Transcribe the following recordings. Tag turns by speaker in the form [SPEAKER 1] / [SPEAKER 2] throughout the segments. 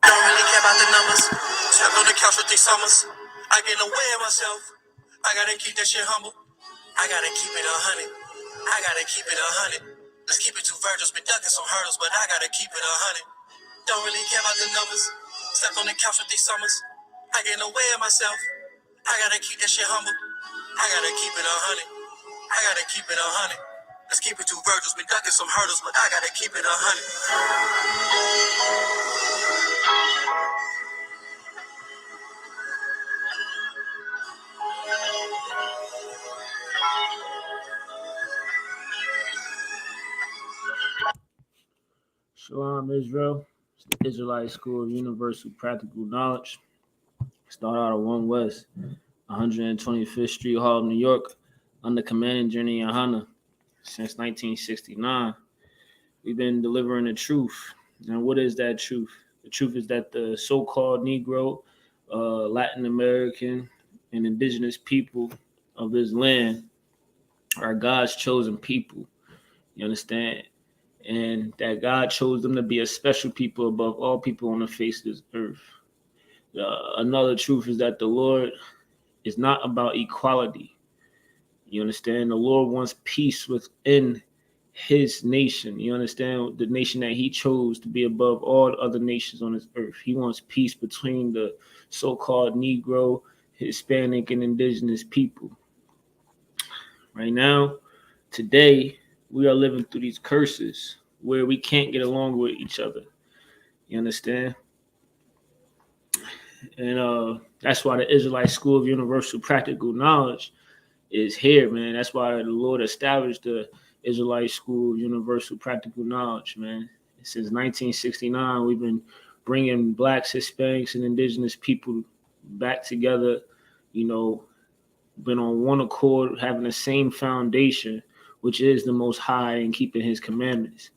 [SPEAKER 1] Don't really care about the numbers. Slept on the couch for 3 summers. I get away with myself. I gotta keep that shit humble. I gotta keep it 100. I gotta keep it 100. Let's keep it 2 Virgils. Been ducking some hurdles, but I gotta keep it 100. Don't really care about the numbers. Slept on the couch for 3 summers. I get away with myself. I gotta keep that shit humble. I gotta keep it 100. I gotta keep it 100. Let's keep it 2 Virgils. Been ducking some hurdles, but I gotta keep it 100.
[SPEAKER 2] Shalom, Israel. It's the Israelite School of Universal Practical Knowledge. Start out of 1 West, 125th Street, Harlem, New York, under Commanding Journey Yohana since 1969. We've been delivering the truth. And what is that truth? The truth is that the so-called Negro, Latin American, and indigenous people of this land are God's chosen people. You understand? And that God chose them to be a special people above all people on the face of this earth. Another truth is that the Lord is not about equality. You understand? The Lord wants peace within his nation. You understand? The nation that he chose to be above all other nations on this earth. He wants peace between the so-called Negro, Hispanic, and indigenous people. Right now, today, we are living through these curses where we can't get along with each other. You understand? And that's why the Israelite School of Universal Practical Knowledge is here, man. That's why the Lord established the Israelite School of Universal Practical Knowledge, man. Since 1969, we've been bringing blacks, Hispanics, and indigenous people back together, you know, been on one accord, having the same foundation, which is the Most High, and keeping his commandments.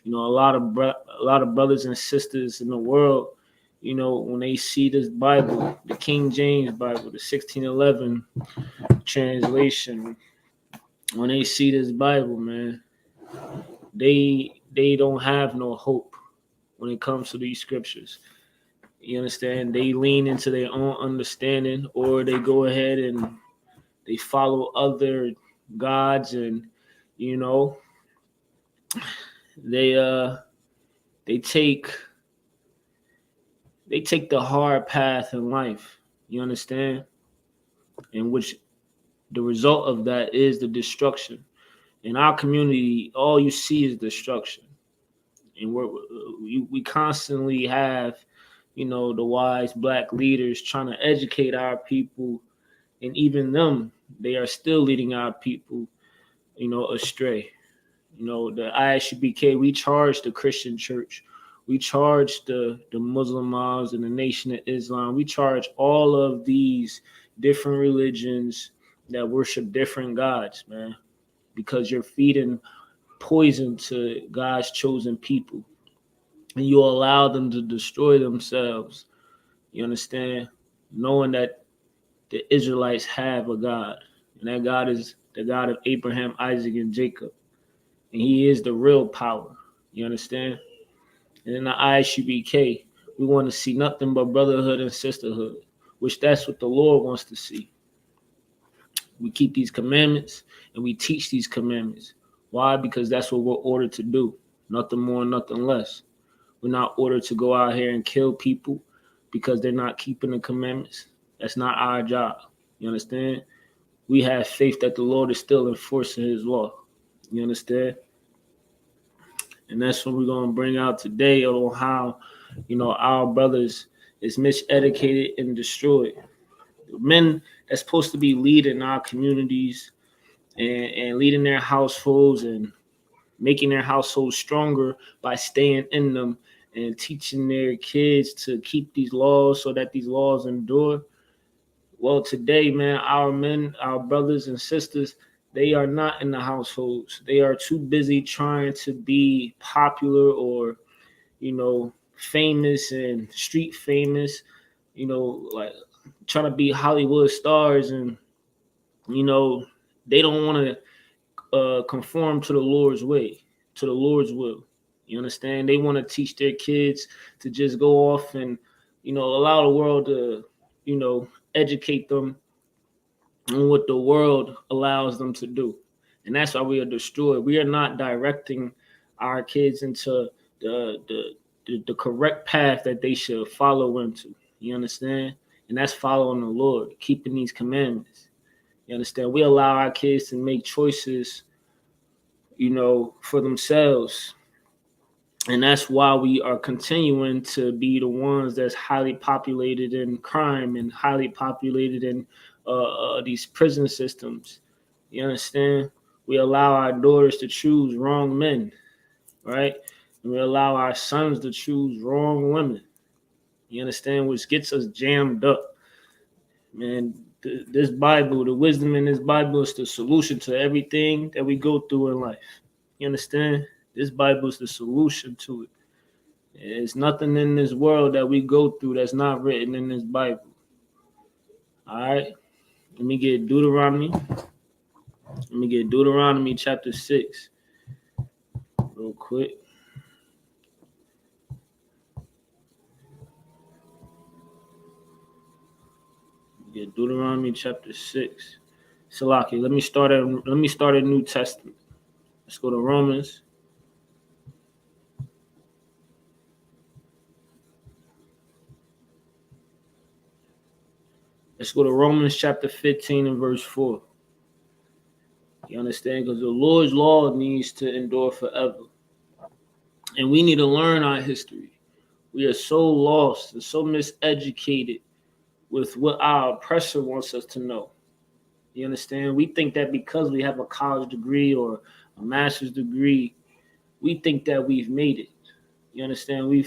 [SPEAKER 2] You know, a lot of brothers and sisters in the world, you know, when they see this Bible, the King James Bible, the 1611 translation, when they see this Bible, man, they don't have no hope when it comes to these scriptures. You understand? They lean into their own understanding, or they go ahead and they follow other gods, and you know, they take the hard path in life. You understand? In which the result of that is the destruction. In our community, all you see is destruction, and we constantly have, you know, the wise black leaders trying to educate our people, and even them, they are still leading our people, you know, astray. You know, the ISUPK, we charge the Christian church, we charge the Muslim mosques and the Nation of Islam, we charge all of these different religions that worship different gods, man, because you're feeding poison to God's chosen people, and you allow them to destroy themselves. You understand? Knowing that the Israelites have a God, and that God is the God of Abraham, Isaac, and Jacob, and he is the real power. You understand? And in the ISUPK, we want to see nothing but brotherhood and sisterhood, which that's what the Lord wants to see. We keep these commandments and we teach these commandments. Why? Because that's what we're ordered to do. Nothing more, nothing less. We're not ordered to go out here and kill people because they're not keeping the commandments. That's not our job. You understand? We have faith that the Lord is still enforcing his law. You understand? And that's what we're going to bring out today on how, you know, our brothers is miseducated and destroyed. The men that's supposed to be leading our communities and leading their households and making their households stronger by staying in them and teaching their kids to keep these laws so that these laws endure. Well, today, man, our men, our brothers and sisters, they are not in the households. They are too busy trying to be popular or, you know, famous and street famous, you know, like trying to be Hollywood stars. And, you know, they don't want to conform to the Lord's way, to the Lord's will. You understand? They want to teach their kids to just go off and, allow the world to, educate them on what the world allows them to do. And that's why we are destroyed. We are not directing our kids into the correct path that they should follow into. You understand? And that's following the Lord, keeping these commandments. You understand? We allow our kids to make choices, for themselves. And that's why we are continuing to be the ones that's highly populated in crime and highly populated in these prison systems. You understand? We allow our daughters to choose wrong men, right? And we allow our sons to choose wrong women. You understand? Which gets us jammed up. Man, this Bible, the wisdom in this Bible is the solution to everything that we go through in life. You understand? This Bible is the solution to it. There's nothing in this world that we go through that's not written in this Bible. All right? Let me get Deuteronomy. Chapter 6 real quick. Get Deuteronomy chapter 6. Salaki, let me start at New Testament. Let's go to Romans. Let's go to Romans chapter 15 and verse 4. You understand? Because the Lord's law needs to endure forever. And we need to learn our history. We are so lost and so miseducated with what our oppressor wants us to know. You understand? We think that because we have a college degree or a master's degree, we think that we've made it. You understand? We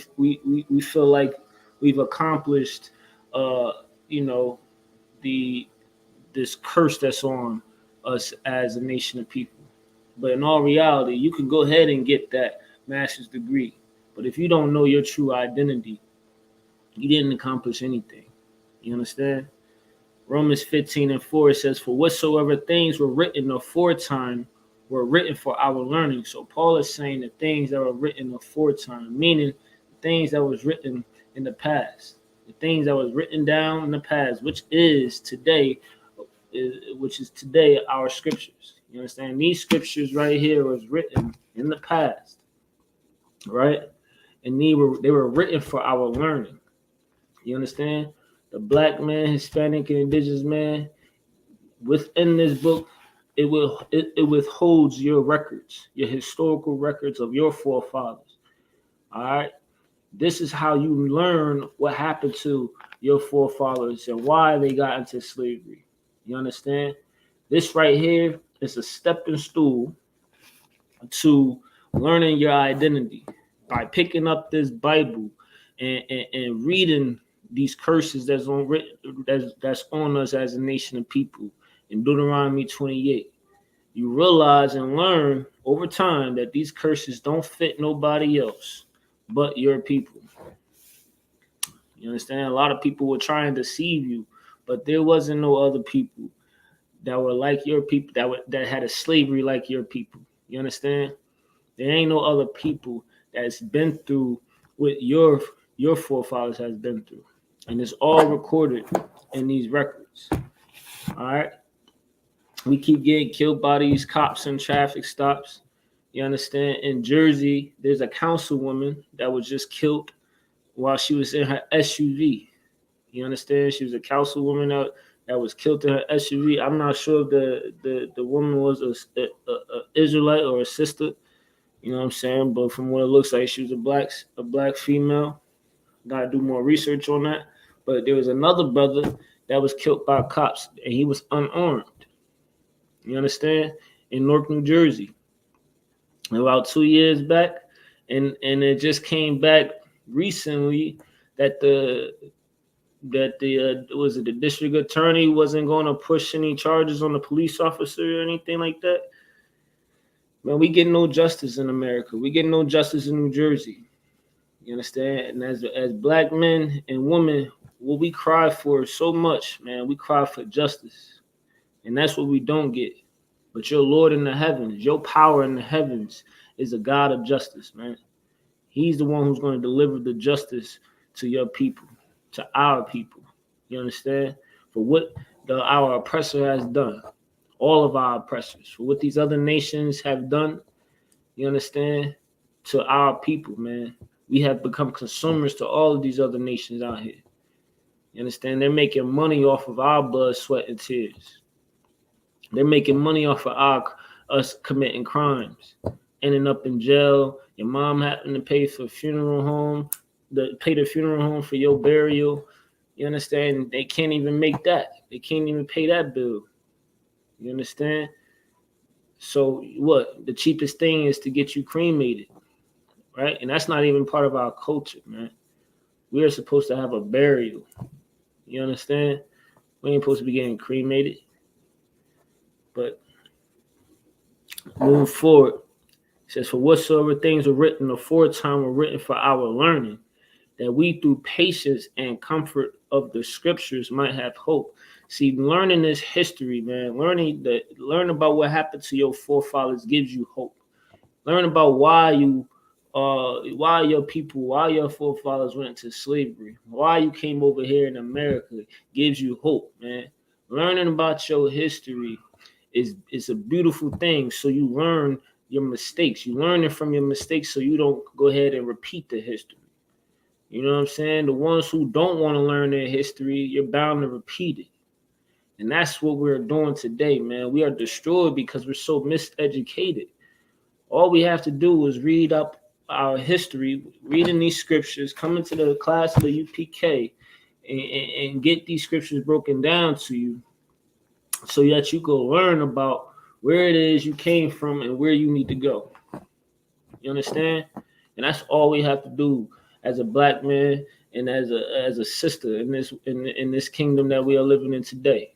[SPEAKER 2] feel like we've accomplished, this curse that's on us as a nation of people. But in all reality, you can go ahead and get that master's degree. But if you don't know your true identity, you didn't accomplish anything. You understand? Romans 15 and 4, it says, for whatsoever things were written aforetime were written for our learning. So Paul is saying the things that were written aforetime, meaning things that was written in the past, the things that was written down in the past, which is today our scriptures. You understand? These scriptures right here was written in the past, right? And they were written for our learning. You understand? The black man, Hispanic, and indigenous man, within this book, it withholds your records, your historical records of your forefathers. All right? This is how you learn what happened to your forefathers and why they got into slavery. You understand? This right here is a stepping stool to learning your identity by picking up this Bible and reading these curses that's on us as a nation of people in Deuteronomy 28. You realize and learn over time that these curses don't fit nobody else but your people. You understand? A lot of people were trying to deceive you, but there wasn't no other people that were like your people, that had a slavery like your people. You understand? There ain't no other people that's been through what your forefathers has been through. And it's all recorded in these records. All right? We keep getting killed by these cops and traffic stops. You understand? In Jersey, there's a councilwoman that was just killed while she was in her SUV. You understand? She was a councilwoman that was killed in her SUV. I'm not sure if the woman was a Israelite or a sister. You know what I'm saying? But from what it looks like, she was a black female. Gotta do more research on that. But there was another brother that was killed by cops, and he was unarmed. You understand? In Newark, New Jersey, about 2 years back, and it just came back recently that the district attorney wasn't going to push any charges on the police officer or anything like that. Man, we get no justice in America. We get no justice in New Jersey. You understand? And as black men and women, what we cry for so much, man, we cry for justice. And that's what we don't get. But your Lord in the heavens, your power in the heavens is a God of justice, man. He's the one who's going to deliver the justice to your people, to our people. You understand? For what our oppressor has done, all of our oppressors, for what these other nations have done, you understand, to our people, man. We have become consumers to all of these other nations out here. You understand? They're making money off of our blood, sweat, and tears. They're making money off of us committing crimes, ending up in jail. Your mom having to pay for funeral home, pay the funeral home for your burial. You understand? They can't even make that. They can't even pay that bill. You understand? So what? The cheapest thing is to get you cremated, right? And that's not even part of our culture, man. We are supposed to have a burial. You understand? We ain't supposed to be getting cremated. But move forward. It says, for whatsoever things were written aforetime were written for our learning, that we through patience and comfort of the scriptures might have hope. See, learning this history, man, learn about what happened to your forefathers gives you hope. Learn about why your forefathers went into slavery, why you came over here in America gives you hope, man. Learning about your history is a beautiful thing. So you learn your mistakes. You learn it from your mistakes so you don't go ahead and repeat the history. You know what I'm saying? The ones who don't want to learn their history, you're bound to repeat it. And that's what we're doing today, man. We are destroyed because we're so miseducated. All we have to do is read up our history, reading these scriptures, come into the class of the UPK, and get these scriptures broken down to you so that you go learn about where it is you came from and where you need to go. You understand? And that's all we have to do as a black man and as a sister in this kingdom that we are living in today.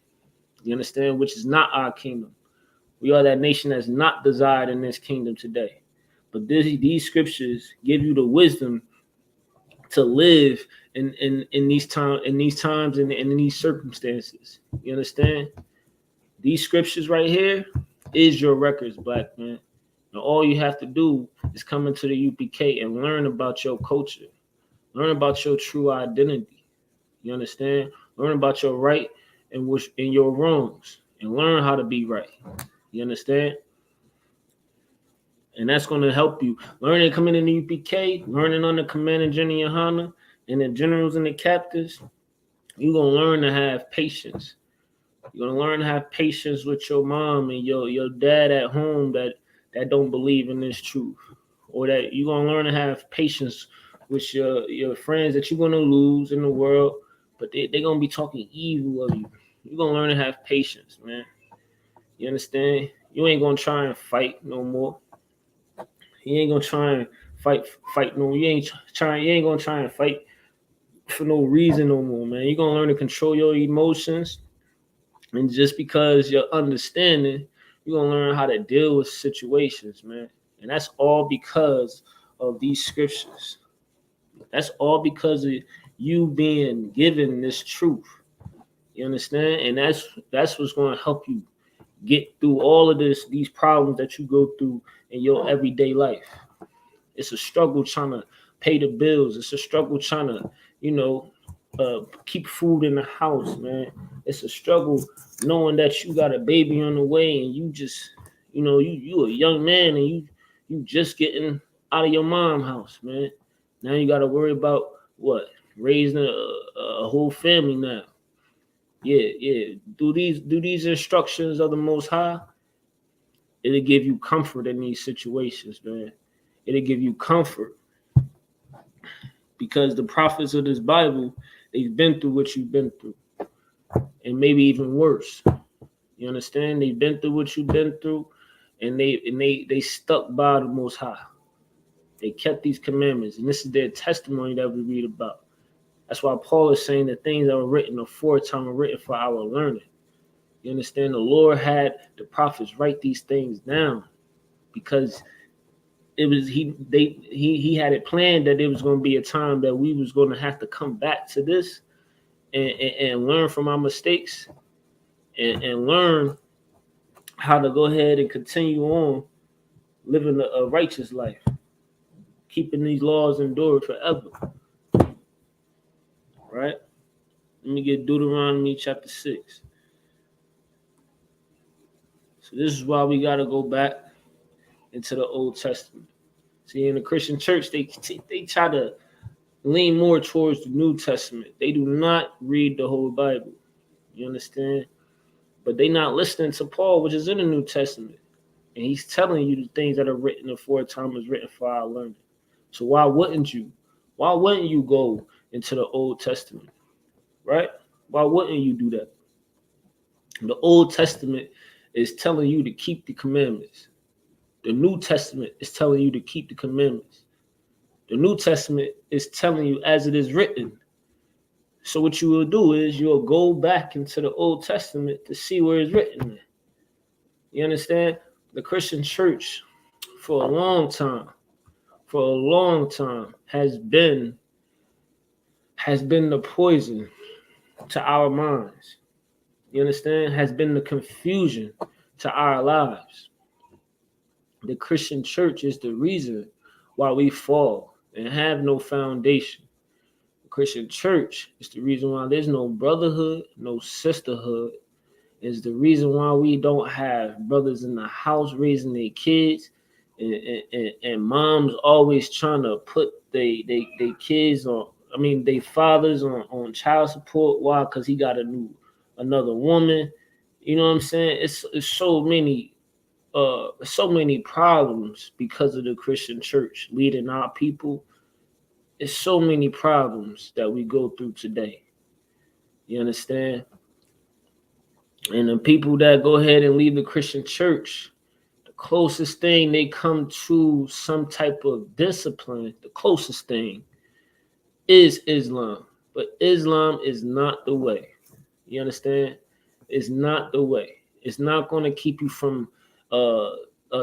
[SPEAKER 2] You understand? Which is not our kingdom. We are that nation that's not desired in this kingdom today. But these scriptures give you the wisdom to live in these times and in these circumstances. You understand? These scriptures right here is your records, black man. And all you have to do is come into the UPK and learn about your culture. Learn about your true identity. You understand? Learn about your right and your wrongs. And learn how to be right. You understand? And that's going to help you. Learning coming in the UPK, learning under Commander Jenny Yohana and the generals and the captains, you're going to learn to have patience. You're going to learn to have patience with your mom and your dad at home that don't believe in this truth. Or that you're going to learn to have patience with your friends that you're going to lose in the world, but they're going to be talking evil of you. You're going to learn to have patience, man. You understand? You ain't going to try and fight no more. You ain't going to try and fight no. You ain't going to try and fight for no reason no more, man. You're going to learn to control your emotions. And just because you're understanding, you're going to learn how to deal with situations, man. And that's all because of these scriptures. That's all because of you being given this truth. You understand? And that's what's going to help you get through all of these problems that you go through in your everyday life. It's a struggle trying to pay the bills. It's a struggle trying to, keep food in the house, man. It's a struggle knowing that you got a baby on the way and you just, you a young man and you just getting out of your mom's house, man. Now you got to worry about what? Raising a whole family now. Yeah. Do these instructions of the Most High, it'll give you comfort in these situations, man. It'll give you comfort because the prophets of this Bible, they've been through what you've been through, and maybe even worse. You understand? They've been through what you've been through, and they stuck by the Most High. They kept these commandments, and this is their testimony that we read about. That's why Paul is saying that things that were written aforetime were written for our learning. You understand? The Lord had the prophets write these things down because it was he had it planned that it was going to be a time that we was going to have to come back to this and learn from our mistakes and learn how to go ahead and continue on living a righteous life. keeping these laws endure forever. Right? Let me get Deuteronomy chapter 6. So this is why we got to go back into the Old Testament. See, in the Christian church, they try to lean more towards the New Testament. They do not read the whole Bible. You understand? But they not listening to Paul, which is in the New Testament. And he's telling you the things that are written aforetime was written for our learning. So why wouldn't you? Why wouldn't you go into the Old Testament? Right? Why wouldn't you do that? The Old Testament is telling you to keep the commandments. The New Testament is telling you to keep the commandments. The New Testament is telling you as it is written. So what you will do is you'll go back into the Old Testament to see where it's written. You understand? The Christian church for a long time has been the poison to our minds. You understand? Has been the confusion to our lives. The Christian church is the reason why we fall and have no foundation. The Christian church is the reason why there's no brotherhood, no sisterhood. Is the reason why we don't have brothers in the house raising their kids, and moms always trying to put they kids on. I mean, they fathers on child support. Why? Because he got another woman. You know what I'm saying? It's so many problems because of the Christian church leading our people. It's so many problems that we go through today. You understand? And the people that go ahead and leave the Christian church, the closest thing they come to some type of discipline, the closest thing is Islam. But Islam is not the way. You understand? It's not the way. It's not going to keep you from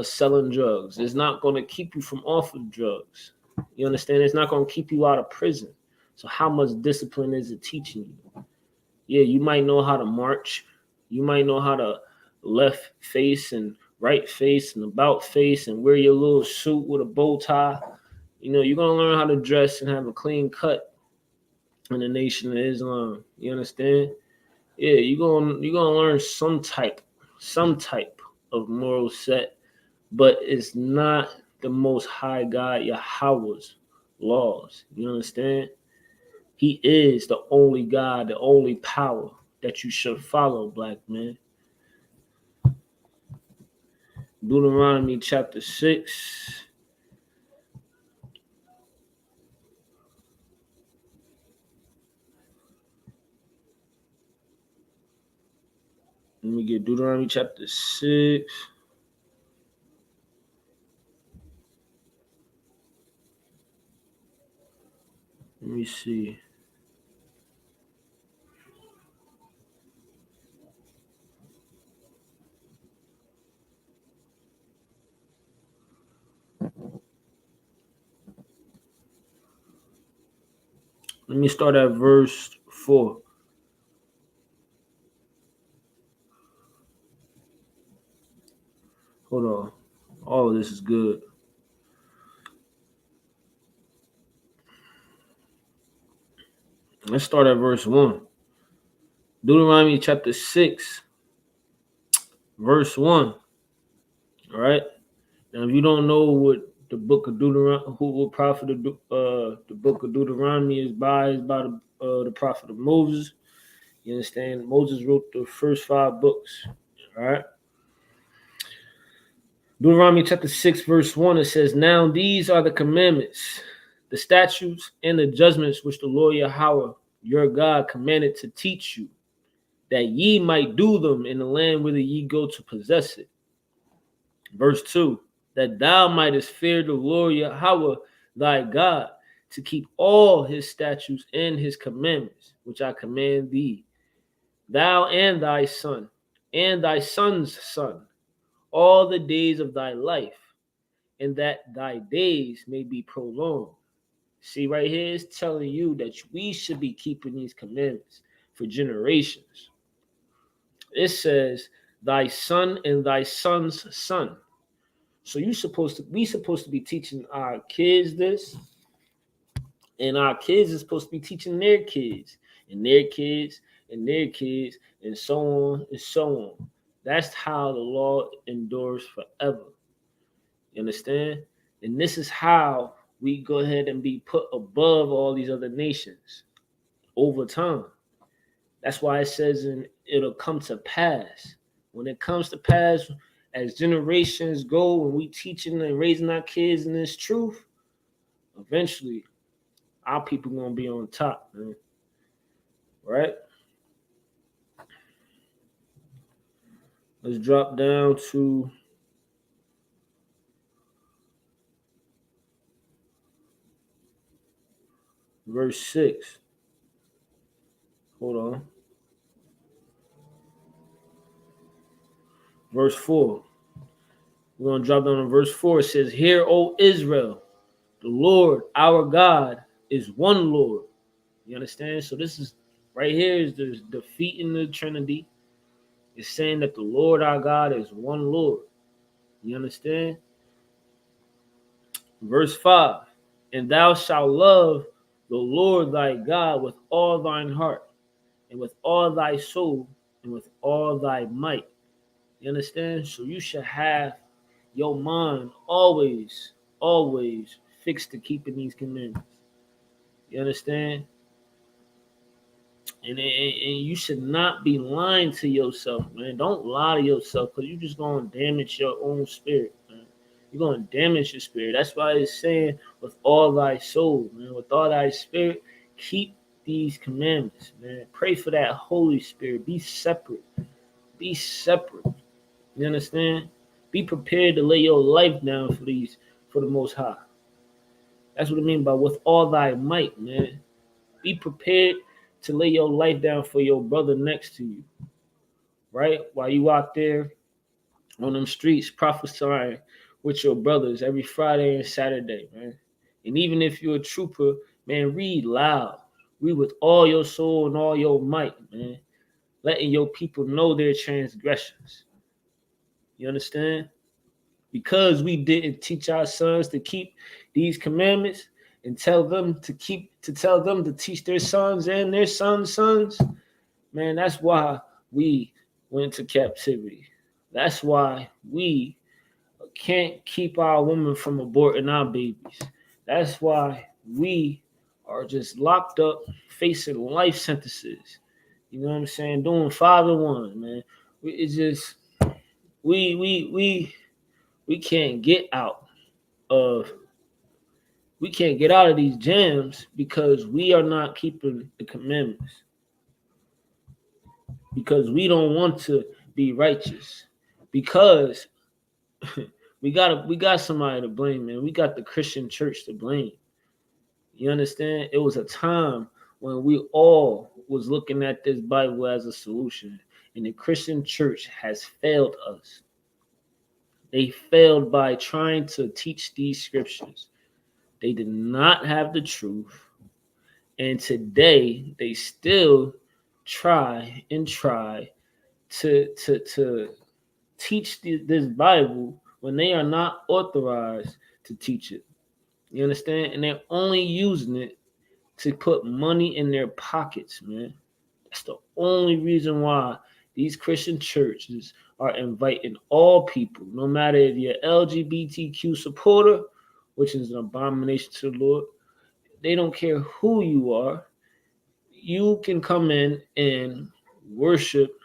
[SPEAKER 2] selling drugs. It's not going to keep you from off of drugs. You understand? It's not going to keep you out of prison. So how much discipline is it teaching you? Yeah, you might know how to march. You might know how to left face and right face and about face and wear your little suit with a bow tie. You know, you're going to learn how to dress and have a clean cut in the Nation of Islam. You understand? Yeah, you're gonna learn some type of moral set, but it's not the Most High God Yahweh's laws. You understand? He is the only God, the only power that you should follow, black man. Deuteronomy chapter 6. Let me get Deuteronomy chapter 6. Let me see. Let me start at verse 4. Hold on. All of this is good. Let's start at verse 1. Deuteronomy chapter 6, verse 1. All right. Now, if you don't know what the book of Deuteronomy, what prophet of the book of Deuteronomy is by the prophet of Moses. You understand? Moses wrote the first 5 books. All right. Deuteronomy chapter 6, verse 1, it says, "Now these are the commandments, the statutes, and the judgments which the Lord Yahweh, your God, commanded to teach you, that ye might do them in the land whither ye go to possess it." Verse 2, "That thou mightest fear the Lord Yahweh thy God, to keep all his statutes and his commandments, which I command thee, thou and thy son, and thy son's son, all the days of thy life, and that thy days may be prolonged." See, right here, it's telling you that we should be keeping these commandments for generations. It says, thy son and thy son's son. So we supposed to be teaching our kids this, and our kids are supposed to be teaching their kids and their kids and their kids, and so on and so on. That's how the law endures forever. You understand? And this is how we go ahead and be put above all these other nations over time. That's why it says it'll come to pass. When it comes to pass, as generations go, when we teaching and raising our kids in this truth, eventually our people gonna be on top, man. Right? Let's drop down to verse 6. Hold on. Verse 4. We're going to drop down to verse 4. It says, "Hear, O Israel, the Lord our God is one Lord." You understand? So this is right here is the defeating the Trinity. It's saying that the Lord our God is one Lord. You understand? Verse 5. "And thou shalt love the Lord thy God with all thine heart, and with all thy soul, and with all thy might." You understand? So you should have your mind always fixed to keeping these commandments. You understand? And you should not be lying to yourself, man. Don't lie to yourself, because you're just going to damage your own spirit, man. You're going to damage your spirit. That's why it's saying, with all thy soul, man, with all thy spirit, keep these commandments, man. Pray for that Holy Spirit. Be separate. Be separate. You understand? Be prepared to lay your life down for the Most High. That's what I mean by with all thy might, man. Be prepared to lay your life down for your brother next to you, right? While you out there on them streets prophesying with your brothers every Friday and Saturday, man. And even if you're a trooper, man, read loud. Read with all your soul and all your might, man. Letting your people know their transgressions. You understand? Because we didn't teach our sons to keep these commandments and tell them to teach their sons and their sons, man, that's why we went to captivity. That's why we can't keep our women from aborting our babies. That's why we are just locked up facing life sentences. You know what I'm saying? Doing 5 and 1, man. It's just we can't get out of these jams because we are not keeping the commandments, because we don't want to be righteous, because we got somebody to blame, man. We got the Christian church to blame. You understand? It was a time when we all was looking at this Bible as a solution, and the Christian church has failed us. They failed by trying to teach these scriptures. They did not have the truth. And today they still try to teach this Bible when they are not authorized to teach it. You understand? And they're only using it to put money in their pockets, man. That's the only reason why these Christian churches are inviting all people, no matter if you're LGBTQ supporter, which is an abomination to the Lord. They don't care who you are. You can come in and worship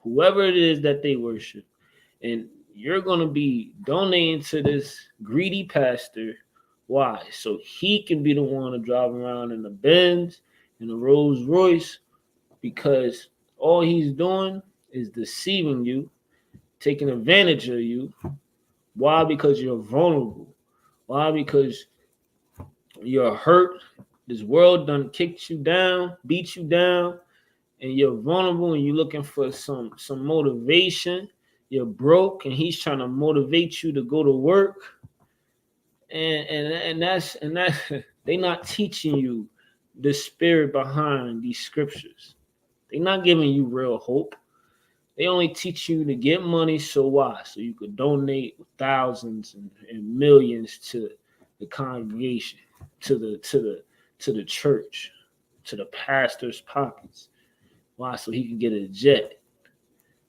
[SPEAKER 2] whoever it is that they worship. And you're going to be donating to this greedy pastor. Why? So he can be the one to drive around in the Benz, in the Rolls Royce, because all he's doing is deceiving you, taking advantage of you. Why? Because you're vulnerable. Why? Because you're hurt. This world done kicked you down, beat you down, and you're vulnerable and you're looking for some motivation. You're broke and he's trying to motivate you to go to work. And that's they're not teaching you the spirit behind these scriptures. They're not giving you real hope. They only teach you to get money, so why? So you could donate thousands and millions to the congregation, to the church, to the pastor's pockets. Why? So he can get a jet.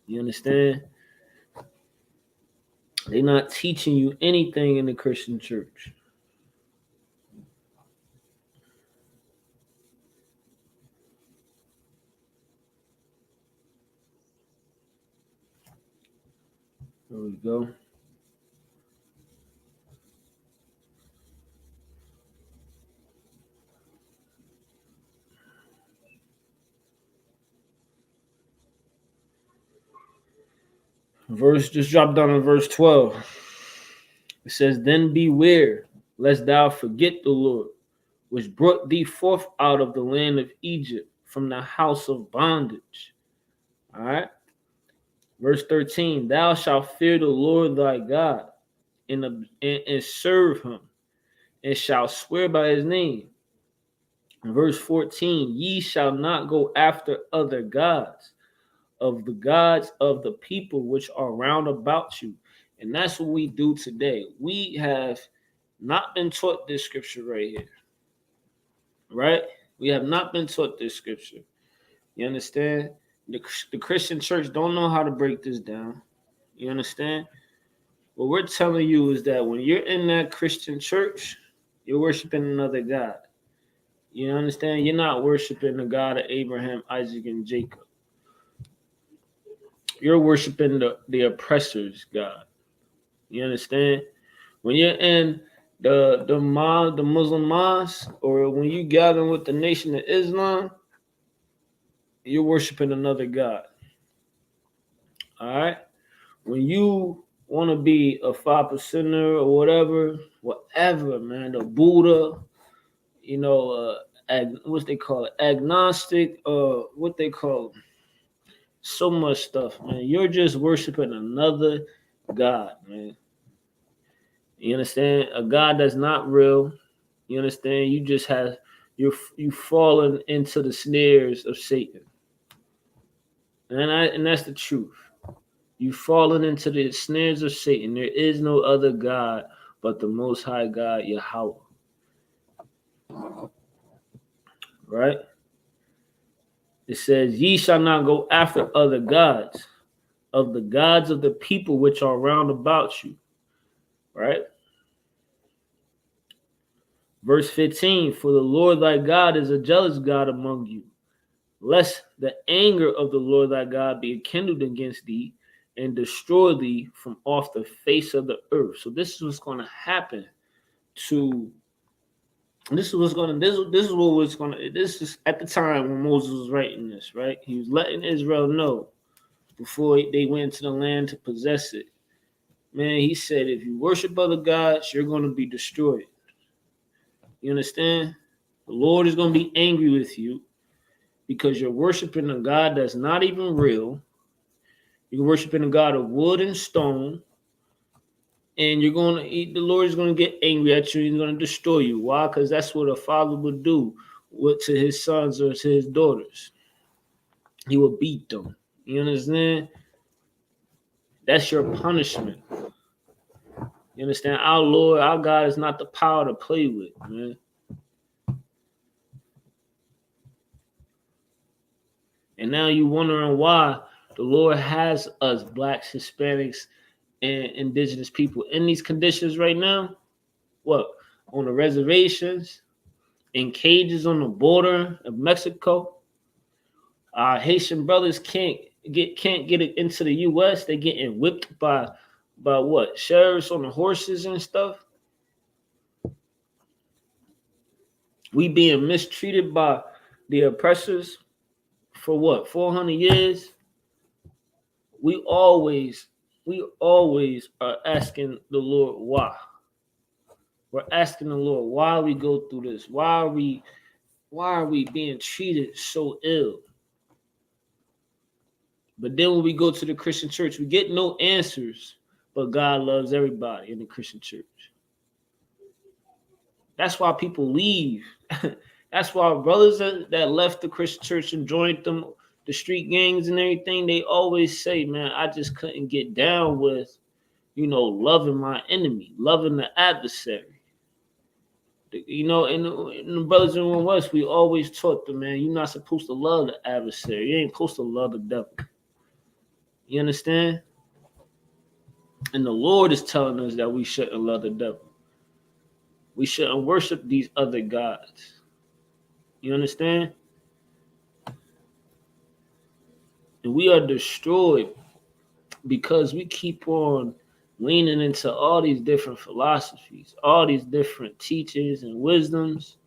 [SPEAKER 2] You understand? They're not teaching you anything in the Christian church. There we go. Just drop down to verse 12. It says, Then beware, lest thou forget the Lord, which brought thee forth out of the land of Egypt from the house of bondage. All right. Verse 13, Thou shalt fear the Lord thy God and serve him, and shalt swear by his name. Verse 14, Ye shall not go after other gods, of the gods of the people which are round about you. And that's what we do today. We have not been taught this scripture right here, right? We have not been taught this scripture. You understand? The Christian church don't know how to break this down. You understand? What we're telling you is that when you're in that Christian church, you're worshiping another God. You understand? You're not worshiping the God of Abraham, Isaac, and Jacob. You're worshiping the oppressor's God. You understand? When you're in the Muslim mosque, or when you gather with the Nation of Islam, you're worshiping another God. All right? When you want to be a 5%er or whatever, man, the Buddha, what they call it, agnostic, what they call it. So much stuff, man. You're just worshiping another God, man. You understand? A God that's not real. You understand? You just have you've fallen into the snares of Satan, and that's the truth. You've fallen into the snares of Satan. There is no other God but the Most High God, Yahweh. Right? It says, Ye shall not go after other gods, of the gods of the people which are round about you. Right? Verse 15, For the Lord thy God is a jealous God among you, lest the anger of the Lord thy God be kindled against thee and destroy thee from off the face of the earth. So this is what's going to happen to this is what's going to this is what was going to this is at the time when Moses was writing this, right? He was letting Israel know before they went into the land to possess it. Man, he said, if you worship other gods, you're going to be destroyed. You understand? The Lord is going to be angry with you because you're worshiping a God that's not even real. You're worshiping a God of wood and stone. And you're going to eat. The Lord is going to get angry at you. He's going to destroy you. Why? Because that's what a father would do to his sons or to his daughters. He will beat them. You understand? That's your punishment. You understand? Our Lord, our God is not the power to play with, man. And now you're wondering why the Lord has us, blacks, Hispanics, and indigenous people in these conditions right now. What? On the reservations, in cages on the border of Mexico. Our Haitian brothers can't get it into the U.S. They're getting whipped by what? Sheriffs on the horses and stuff. We being mistreated by the oppressors for what? 400 years. We always are asking the Lord why. We're asking the Lord why we go through this. Why are we being treated so ill? But then when we go to the Christian church, we get no answers. But God loves everybody in the Christian church. That's why people leave. That's why brothers that left the Christian church and joined them, the street gangs and everything, they always say, man, I just couldn't get down with, loving my enemy, loving the adversary. And the brothers in one West, we always taught them, man, you're not supposed to love the adversary. You ain't supposed to love the devil. You understand? And the Lord is telling us that we shouldn't love the devil. We shouldn't worship these other gods. You understand? And we are destroyed because we keep on leaning into all these different philosophies, all these different teachings and wisdoms.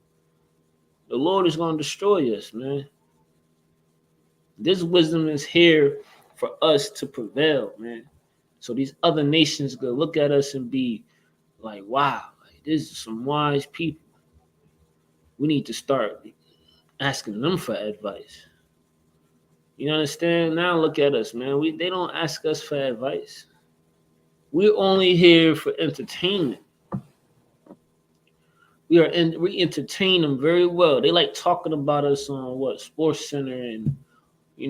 [SPEAKER 2] The Lord is going to destroy us, man. This wisdom is here for us to prevail, man. So these other nations could look at us and be like, wow, like, this is some wise people. We need to start asking them for advice. You understand? Now look at us, man. They don't ask us for advice. We're only here for entertainment. We entertain them very well. They like talking about us on Sports Center and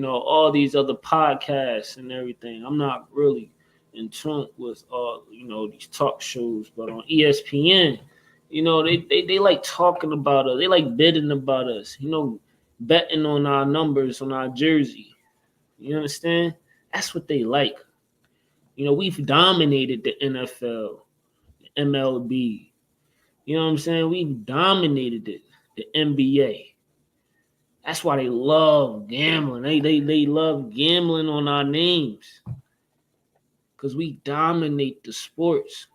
[SPEAKER 2] all these other podcasts and everything. I'm not really in tune with all these talk shows, but on ESPN, they like talking about us. They like bidding about us. Betting on our numbers on our jersey. You understand? That's what they like. We've dominated the NFL, the MLB. You know what I'm saying? We've dominated it, the NBA. That's why they love gambling. They love gambling on our names. Because we dominate the sports.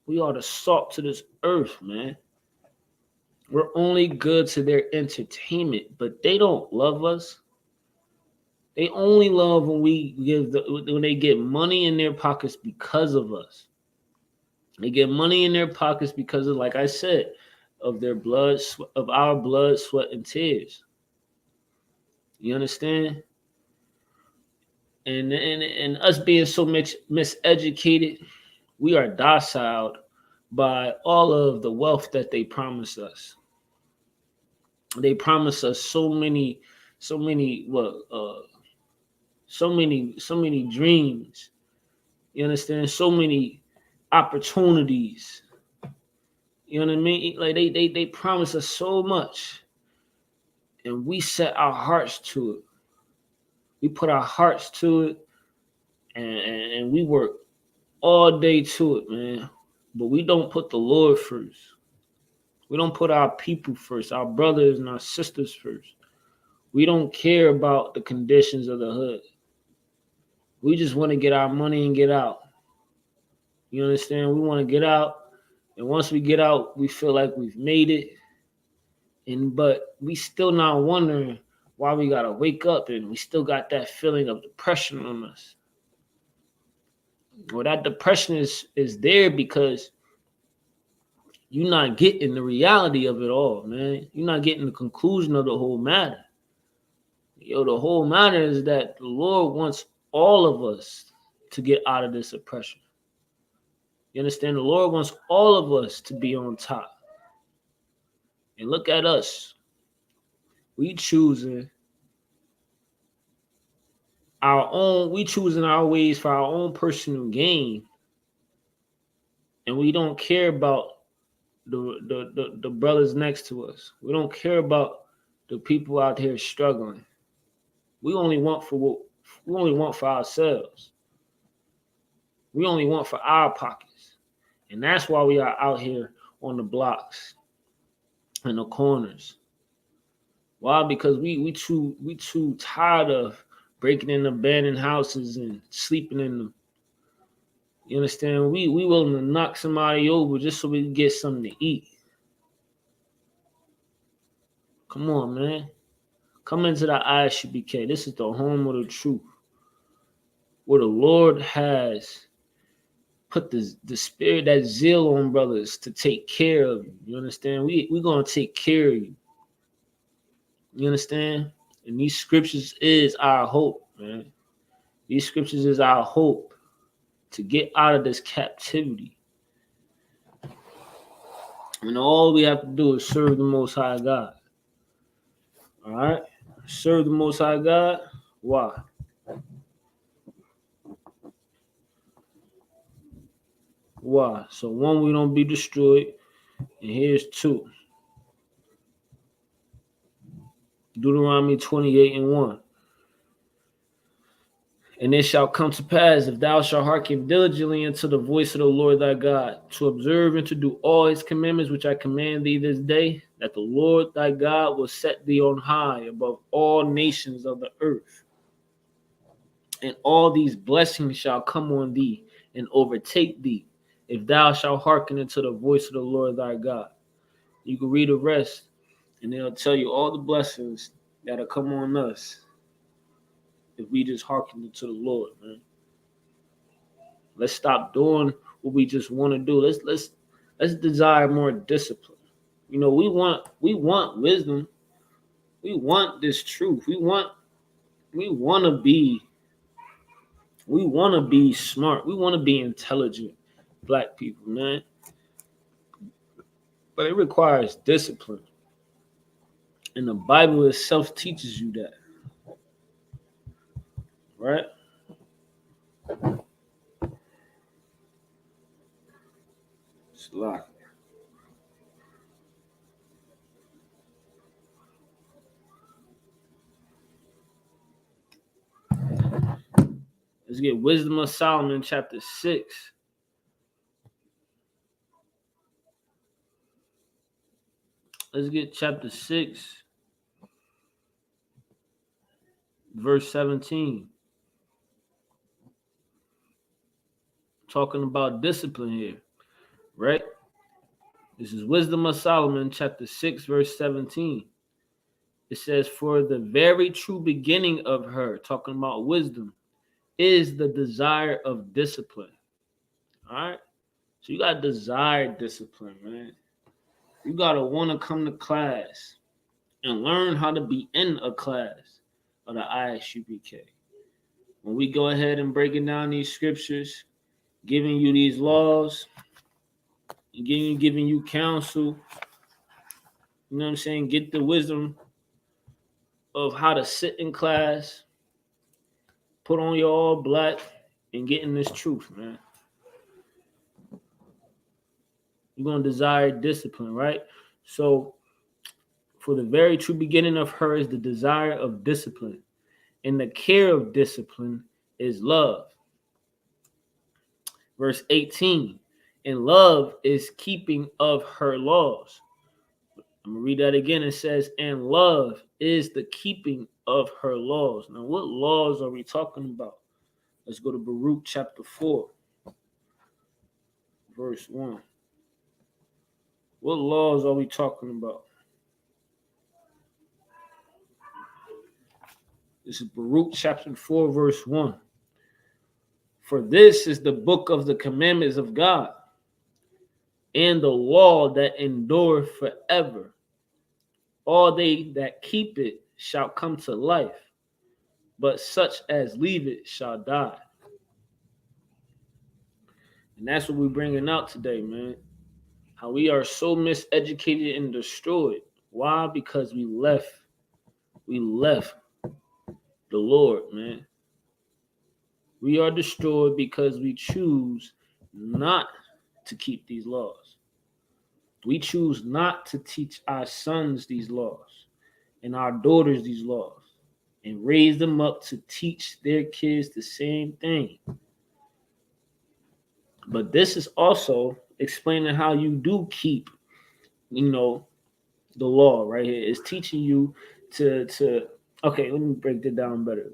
[SPEAKER 2] We are the salt to this earth, man. We're only good to their entertainment, but they don't love us. They only love when when they get money in their pockets because of us. They get money in their pockets because of, like I said, of their blood, of our blood, sweat, and tears. You understand? And us being so much miseducated, we are docile by all of the wealth that they promise us. They promise us so many dreams. You understand? So many opportunities. You know what I mean? Like they promise us so much, and we set our hearts to it. We put our hearts to it, and we work all day to it, man. But we don't put the Lord first. We don't put our people first, our brothers and our sisters first. We don't care about the conditions of the hood. We just want to get our money and get out. You understand? We want to get out. And once we get out, we feel like we've made it. But we still not wondering why we got to wake up, and we still got that feeling of depression on us. Well, that depression is there because you're not getting the reality of it all, man. You're not getting the conclusion of the whole matter. The whole matter is that the Lord wants all of us to get out of this oppression. You understand? The Lord wants all of us to be on top. And look at us. We choosing our ways for our own personal gain. And we don't care about the brothers next to us. We don't care about the people out here struggling. We only want for ourselves. We only want for our pockets. And that's why we are out here on the blocks and the corners. Why? Because we too tired of breaking in abandoned houses and sleeping in them. You understand? We willing to knock somebody over just so we can get something to eat. Come on, man. Come into the ISUPK. This is the home of the truth. Where the Lord has put the spirit, that zeal on brothers to take care of you. You understand? We're going to take care of you. You understand? And these scriptures is our hope, man. These scriptures is our hope to get out of this captivity. And all we have to do is serve the Most High God. All right? Serve the Most High God. Why? Why? So one, we don't be destroyed. And here's two. Deuteronomy 28:1. And it shall come to pass, if thou shalt hearken diligently unto the voice of the Lord thy God, to observe and to do all his commandments which I command thee this day, that the Lord thy God will set thee on high above all nations of the earth. And all these blessings shall come on thee and overtake thee, if thou shalt hearken unto the voice of the Lord thy God. You can read the rest, and they'll tell you all the blessings that'll come on us if we just hearken to the Lord, man. Let's stop doing what we just want to do. Let's desire more discipline. You know, we want wisdom. We want this truth. We want to be smart. We want to be intelligent, black people, man. But it requires discipline. And the Bible itself teaches you that. Right? It's a lot. Let's get Wisdom of Solomon, chapter 6. Let's get chapter 6, verse 17. Talking about discipline here, right? This is Wisdom of Solomon, chapter 6, verse 17. It says, for the very true beginning of her, talking about wisdom, is the desire of discipline. All right? So you got to desire discipline, man. You got to want to come to class and learn how to be in a class of the ISUPK. When we go ahead and breaking down these scriptures, giving you these laws, giving you counsel, you know what I'm saying? Get the wisdom of how to sit in class, put on your all black, and get in this truth, man. You're going to desire discipline, right? So, for the very true beginning of her is the desire of discipline, and the care of discipline is love. Verse 18, and love is keeping of her laws. I'm going to read that again. It says, and love is the keeping of her laws. Now, what laws are we talking about? Let's go to Baruch chapter 4, verse 1. What laws are we talking about? This is Baruch chapter 4, verse 1. For this is the book of the commandments of God, and the law that endureth forever. All they that keep it shall come to life, but such as leave it shall die. And that's what we're bringing out today, man. How we are so miseducated and destroyed. Why? Because we left the Lord, man. We are destroyed because we choose not to keep these laws. We choose not to teach our sons these laws and our daughters these laws and raise them up to teach their kids the same thing. But this is also explaining how you do keep, the law right here. It's teaching you to okay, let me break that down better.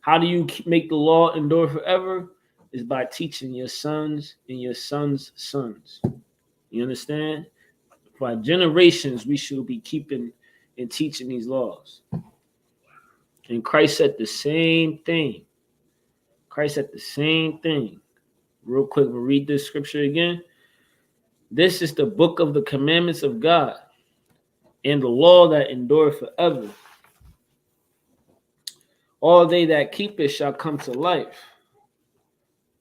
[SPEAKER 2] How do you make the law endure forever? Is by teaching your sons and your sons' sons. You understand? For generations, we should be keeping and teaching these laws. And Christ said the same thing. Christ said the same thing. Real quick, we'll read this scripture again. This is the book of the commandments of God and the law that endure forever. All they that keep it shall come to life,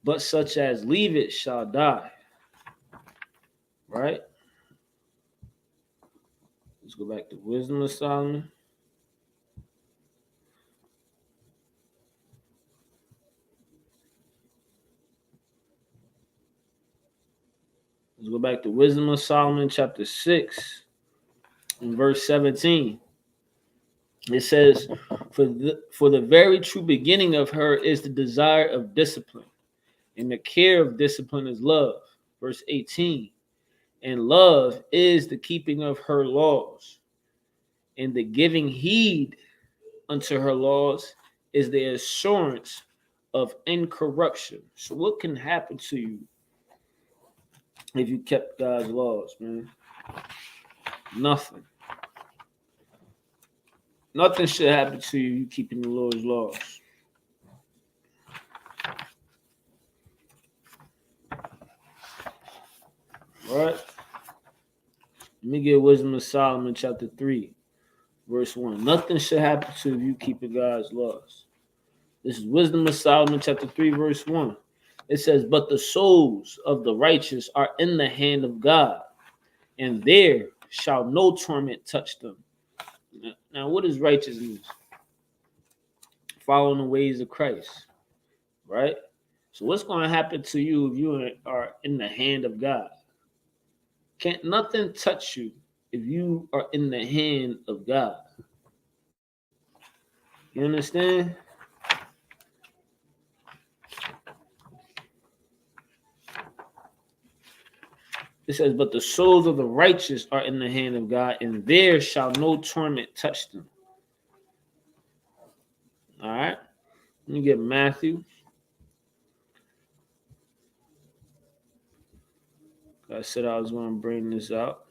[SPEAKER 2] but such as leave it shall die. Right? Let's go back to Wisdom of Solomon. Let's go back to Wisdom of Solomon, chapter 6, and verse 17. It says, for the very true beginning of her is the desire of discipline, and the care of discipline is love. Verse 18. And love is the keeping of her laws, and the giving heed unto her laws is the assurance of incorruption. So what can happen to you if you kept God's laws, man? Nothing. Nothing should happen to you keeping the Lord's laws. All right? Let me get Wisdom of Solomon, chapter 3, verse 1. Nothing should happen to you keeping God's laws. This is Wisdom of Solomon, chapter 3, verse 1. It says, but the souls of the righteous are in the hand of God, and there shall no torment touch them. Now, what is righteousness? Following the ways of Christ, right? So what's going to happen to you if you are in the hand of God? Can't nothing touch you if you are in the hand of God. You understand? It says, but the souls of the righteous are in the hand of God, and there shall no torment touch them. All right? Let me get Matthew. I said I was going to bring this out.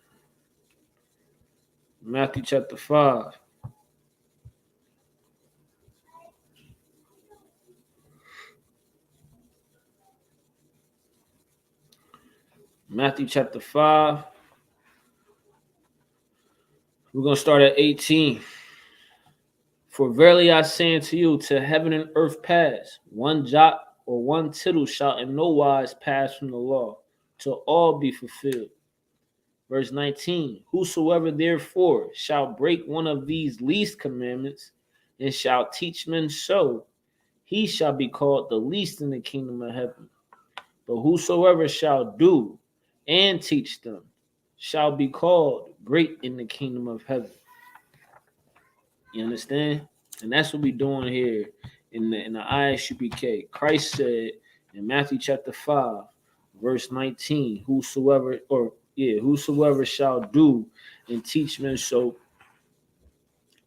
[SPEAKER 2] Matthew chapter 5. Matthew chapter 5. We're going to start at 18. For verily I say unto you, till heaven and earth pass, one jot or one tittle shall in no wise pass from the law, till all be fulfilled. Verse 19, whosoever therefore shall break one of these least commandments and shall teach men so, he shall be called the least in the kingdom of heaven. But whosoever shall do and teach them shall be called great in the kingdom of heaven. You understand? And that's what we're doing here in the ISUPK. Christ said in Matthew chapter 5, verse 19, whosoever shall do and teach men so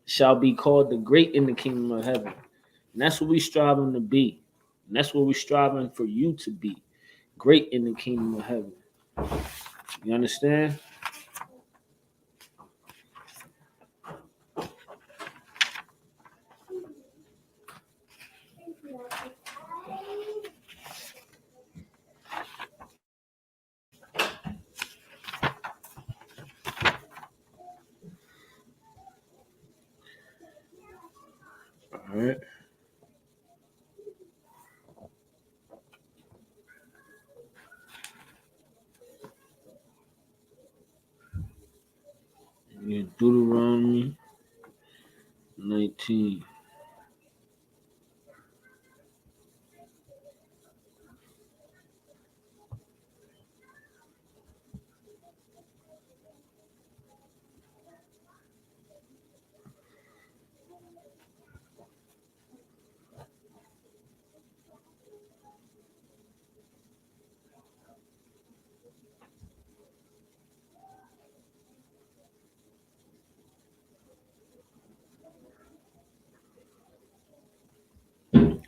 [SPEAKER 2] shall be called the great in the kingdom of heaven. And that's what we're striving to be. And that's what we're striving for you to be. Great in the kingdom of heaven. You understand? All right. Yeah, Deuteronomy 19.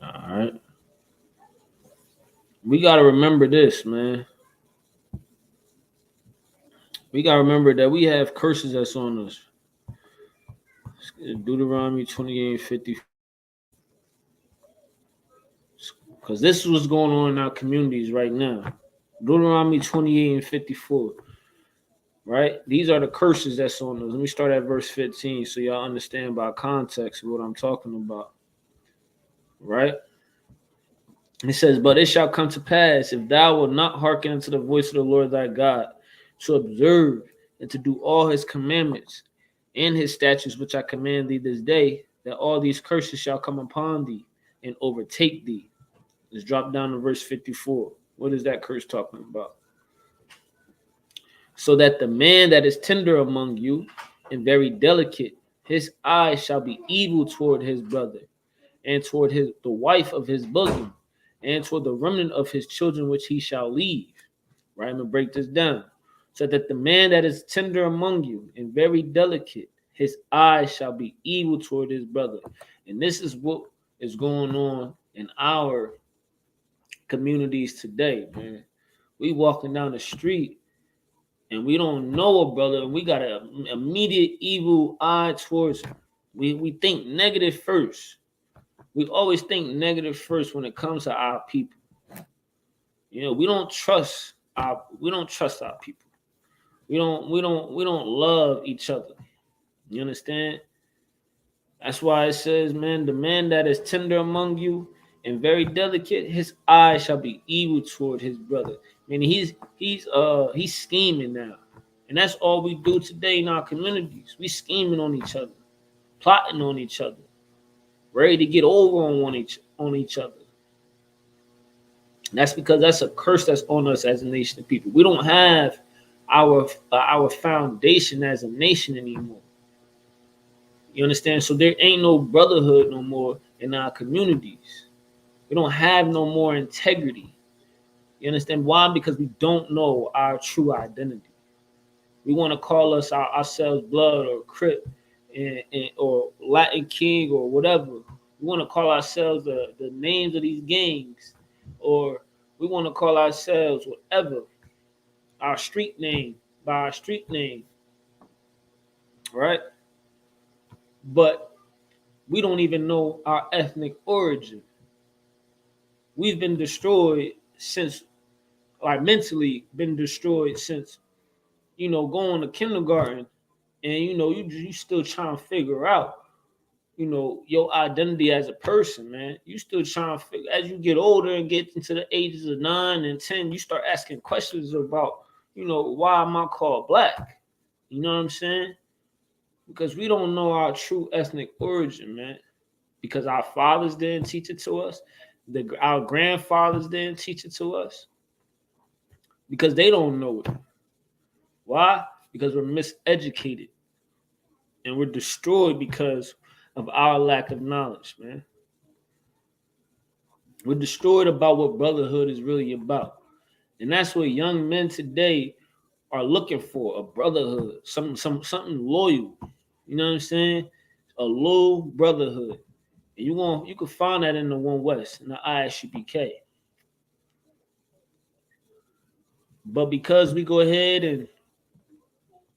[SPEAKER 2] All right. We got to remember this, man. We got to remember that we have curses that's on us. Deuteronomy 28:50. Because this is what's going on in our communities right now. Deuteronomy 28:54. Right? These are the curses that's on us. Let me start at verse 15 so y'all understand by context what I'm talking about. Right? It says, but it shall come to pass, if thou wilt not hearken unto the voice of the Lord thy God, to observe and to do all his commandments and his statutes which I command thee this day, that all these curses shall come upon thee and overtake thee. Let's drop down to verse 54. What is that curse talking about? so that the man that is tender among you and very delicate, his eye shall be evil toward his brother, and toward the wife of his bosom, and toward the remnant of his children which he shall leave. Right? I'm gonna break this down. So that the man that is tender among you and very delicate, his eye shall be evil toward his brother. And this is what is going on in our communities today, man. We walking down the street and we don't know a brother, and we got an immediate evil eye towards him. We think negative first. We always think negative first when it comes to our people. You know, we don't trust our people. We don't love each other. You understand? That's why it says, man, the man that is tender among you and very delicate, his eye shall be evil toward his brother. I mean, he's scheming now. And that's all we do today in our communities. We scheming on each other, plotting on each other, ready to get over on each other. And that's because that's a curse that's on us as a nation of people. We don't have our foundation as a nation anymore. You understand? So there ain't no brotherhood no more in our communities. We don't have no more integrity. You understand why? Because we don't know our true identity. We want to call ourselves Blood or Crip or Latin King or whatever. We want to call ourselves the names of these gangs, or we want to call ourselves whatever, our street name, by our street name, right? But we don't even know our ethnic origin. We've been destroyed since, like mentally been destroyed since, going to kindergarten, and you still trying to figure out, your identity as a person, man. You still trying to figure, as you get older and get into the ages of 9 and 10, you start asking questions about, why am I called black? You know what I'm saying? Because we don't know our true ethnic origin, man. Because our fathers didn't teach it to us. Our grandfathers didn't teach it to us. Because they don't know it. Why? Because we're miseducated. And we're destroyed because of our lack of knowledge, man. We're destroyed about what brotherhood is really about. And that's what young men today are looking for, a brotherhood, something loyal. You know what I'm saying? A loyal brotherhood. And you can find that in the One West, in the ISUPK. But because we go ahead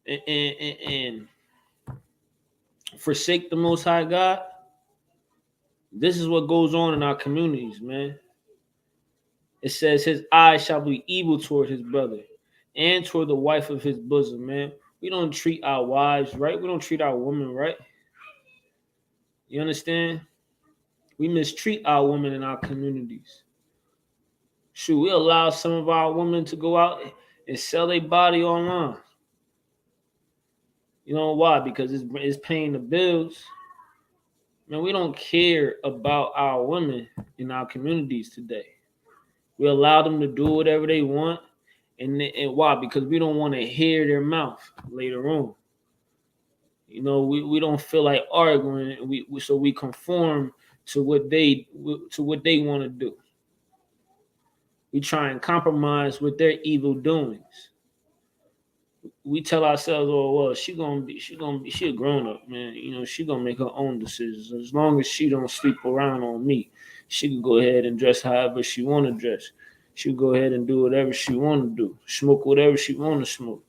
[SPEAKER 2] and forsake the Most High God, this is what goes on in our communities, man. It says his eye shall be evil toward his brother and toward the wife of his bosom, man. We don't treat our wives right. We don't treat our women right. You understand? We mistreat our women in our communities. Should we allow some of our women to go out and sell their body online? You know why? Because it's paying the bills. Man, we don't care about our women in our communities today. We allow them to do whatever they want. And why? Because we don't want to hear their mouth later on. We don't feel like arguing. So we conform to what they want to do. We try and compromise with their evil doings. We tell ourselves, "Oh well, she a grown up, man. She gonna make her own decisions. As long as she don't sleep around on me, she can go ahead and dress however she want to dress. She'll go ahead and do whatever she want to do, smoke whatever she want to smoke.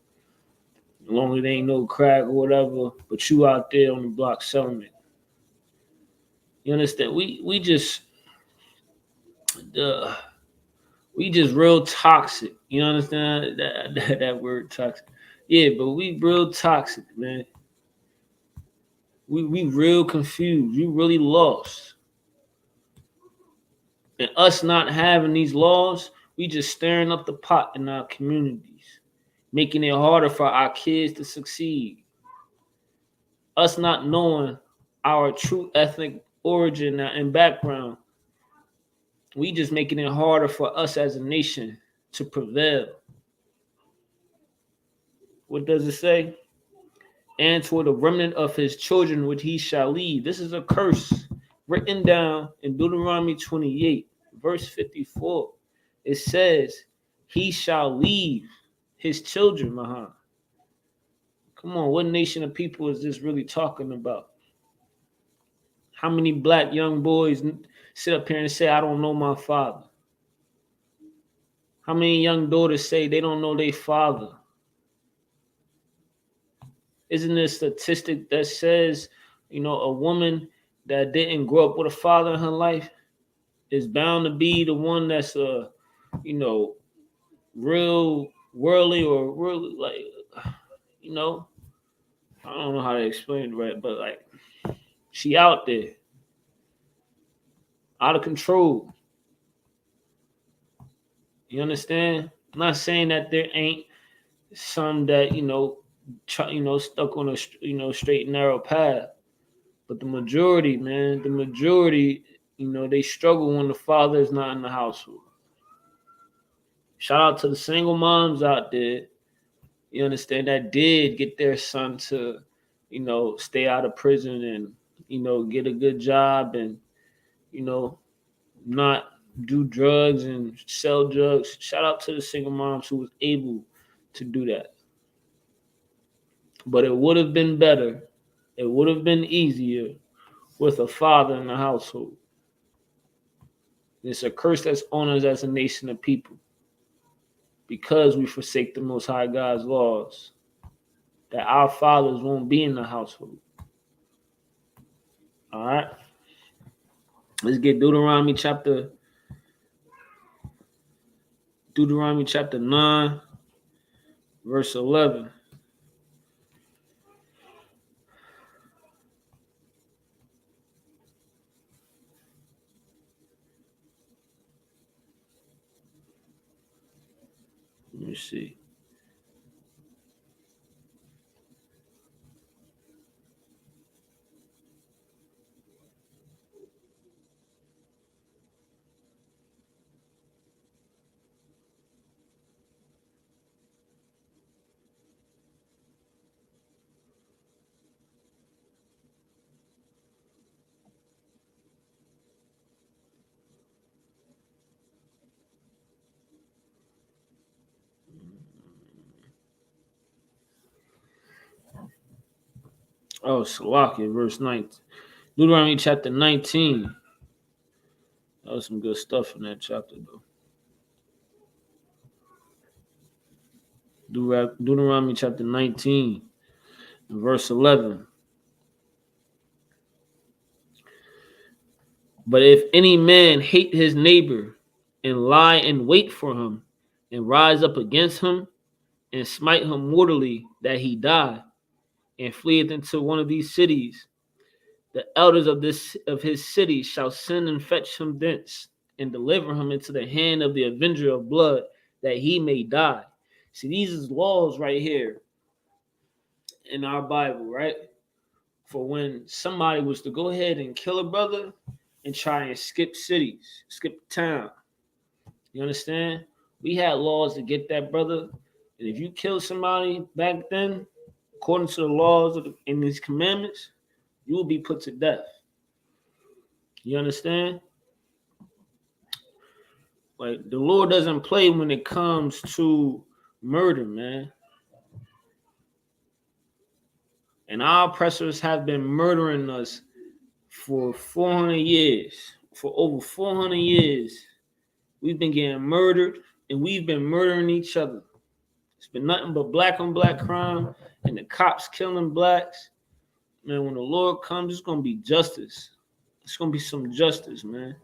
[SPEAKER 2] As long as there ain't no crack or whatever, but you out there on the block selling it." You understand? We just real toxic. You understand that word toxic? Yeah, but we real toxic, man. We real confused. We really lost. And us not having these laws, we just stirring up the pot in our communities, making it harder for our kids to succeed. Us not knowing our true ethnic origin and background, we just making it harder for us as a nation to prevail. What does it say? And toward the remnant of his children which he shall leave. This is a curse written down in Deuteronomy 28, verse 54. It says, he shall leave his children behind. Come on, what nation of people is this really talking about? How many black young boys sit up here and say, I don't know my father? How many young daughters say they don't know their father? Isn't there a statistic that says, a woman that didn't grow up with a father in her life is bound to be the one that's real worldly or real I don't know how to explain it right, but like she out there, out of control. You understand? I'm not saying that there ain't some that stuck on a straight and narrow path, but the majority, man, they struggle when the father is not in the household. Shout out to the single moms out there, you understand, that did get their son to, stay out of prison and, get a good job and, not do drugs and sell drugs. Shout out to the single moms who was able to do that. But it would have been better. It would have been easier with a father in the household. It's a curse that's on us as a nation of people because we forsake the Most High God's laws, that our fathers won't be in the household. All right? Let's get Deuteronomy chapter 9, verse 11. Let me see. Oh, Salakia, verse 9. Deuteronomy chapter 19. That was some good stuff in that chapter, though. Deuteronomy chapter 19, verse 11. But if any man hate his neighbor and lie in wait for him and rise up against him and smite him mortally that he die and fleeth into one of these cities, the elders of his city shall send and fetch him thence and deliver him into the hand of the avenger of blood that he may die. See, these is laws right here in our Bible, right? For when somebody was to go ahead and kill a brother and try and skip cities, skip town. You understand? We had laws to get that brother. And if you kill somebody back then, according to the laws in these commandments, you will be put to death. You understand? Like, the Lord doesn't play when it comes to murder, man. And our oppressors have been murdering us for 400 years. For over 400 years, we've been getting murdered, and we've been murdering each other. It's been nothing but black on black crime, and the cops killing blacks. Man, when the Lord comes, it's going to be justice. It's going to be some justice, man.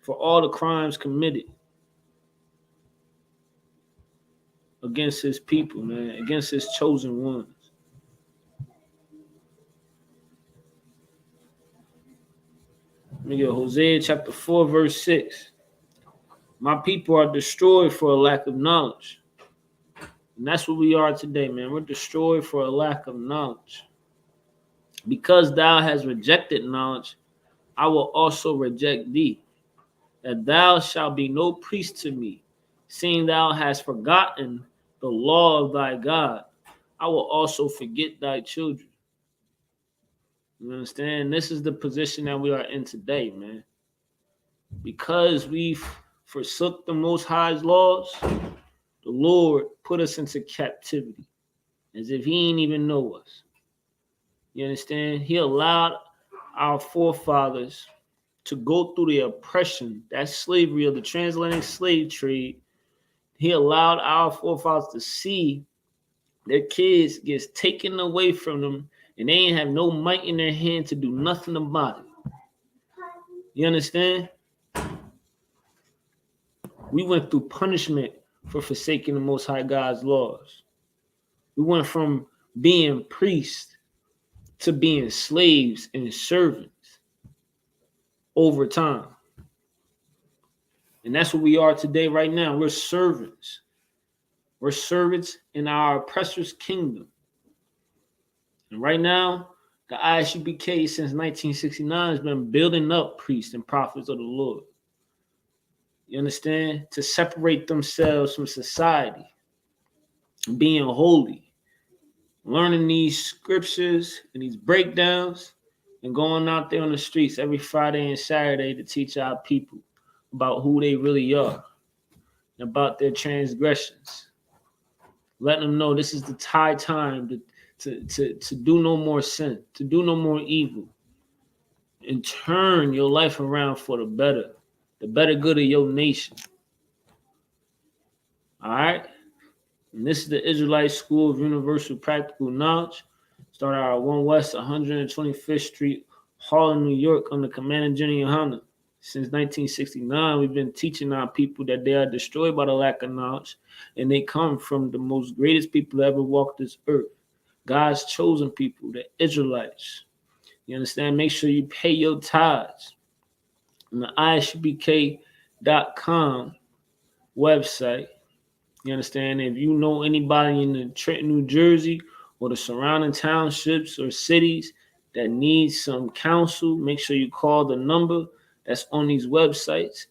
[SPEAKER 2] For all the crimes committed against his people, man, against his chosen ones. Let me get Hosea chapter 4, verse 6. My people are destroyed for a lack of knowledge. And that's what we are today, man. We're destroyed for a lack of knowledge. Because thou hast rejected knowledge, I will also reject thee, that thou shalt be no priest to me, Seeing thou hast forgotten the law of thy God, I will also forget thy children. You understand? This is the position that we are in today, man. Because we forsook the Most High's laws, the Lord put us into captivity as if he ain't even know us. You understand? He allowed our forefathers to go through the oppression, that slavery of the transatlantic slave trade. He allowed our forefathers to see their kids gets taken away from them and they ain't have no might in their hand to do nothing about it. You understand? We went through punishment for forsaking the Most High God's laws. We went from being priests to being slaves and servants over time. And that's what we are today, right now. We're servants. We're servants in our oppressor's kingdom. And right now, the ISUPK since 1969 has been building up priests and prophets of the Lord. You understand? To separate themselves from society, being holy, learning these scriptures and these breakdowns, and going out there on the streets every Friday and Saturday to teach our people about who they really are and about their transgressions. Letting them know this is the time to do no more sin, to do no more evil, and turn your life around for the better good of your nation. All right? And this is the Israelite School of Universal Practical Knowledge. Started out at 1 West 125th Street, Harlem, New York, under Commander Jenny Yohana. Since 1969, we've been teaching our people that they are destroyed by the lack of knowledge, and they come from the most greatest people that ever walked this earth. God's chosen people, the Israelites. You understand? Make sure you pay your tithes. On the ISUPK.com website. You understand? If you know anybody in the Trenton, New Jersey, or the surrounding townships or cities that need some counsel, make sure you call the number that's on these websites.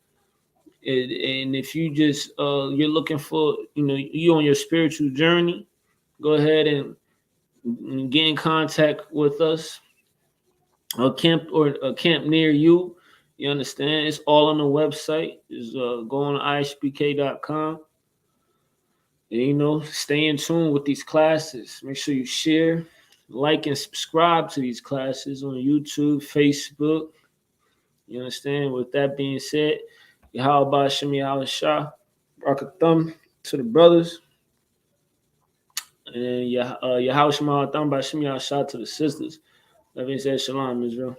[SPEAKER 2] And if you just you're looking for, you on your spiritual journey, go ahead and get in contact with us. A camp near you. You understand? It's all on the website. Is go on ISUPK.com. And, stay in tune with these classes. Make sure you share, like, and subscribe to these classes on YouTube, Facebook. You understand? With that being said, Yahweh Shemi Shah, rock a thumb to the brothers. And Yahweh Shema Thumb by Shemi Shah to the sisters. That being said, Shalom, Israel.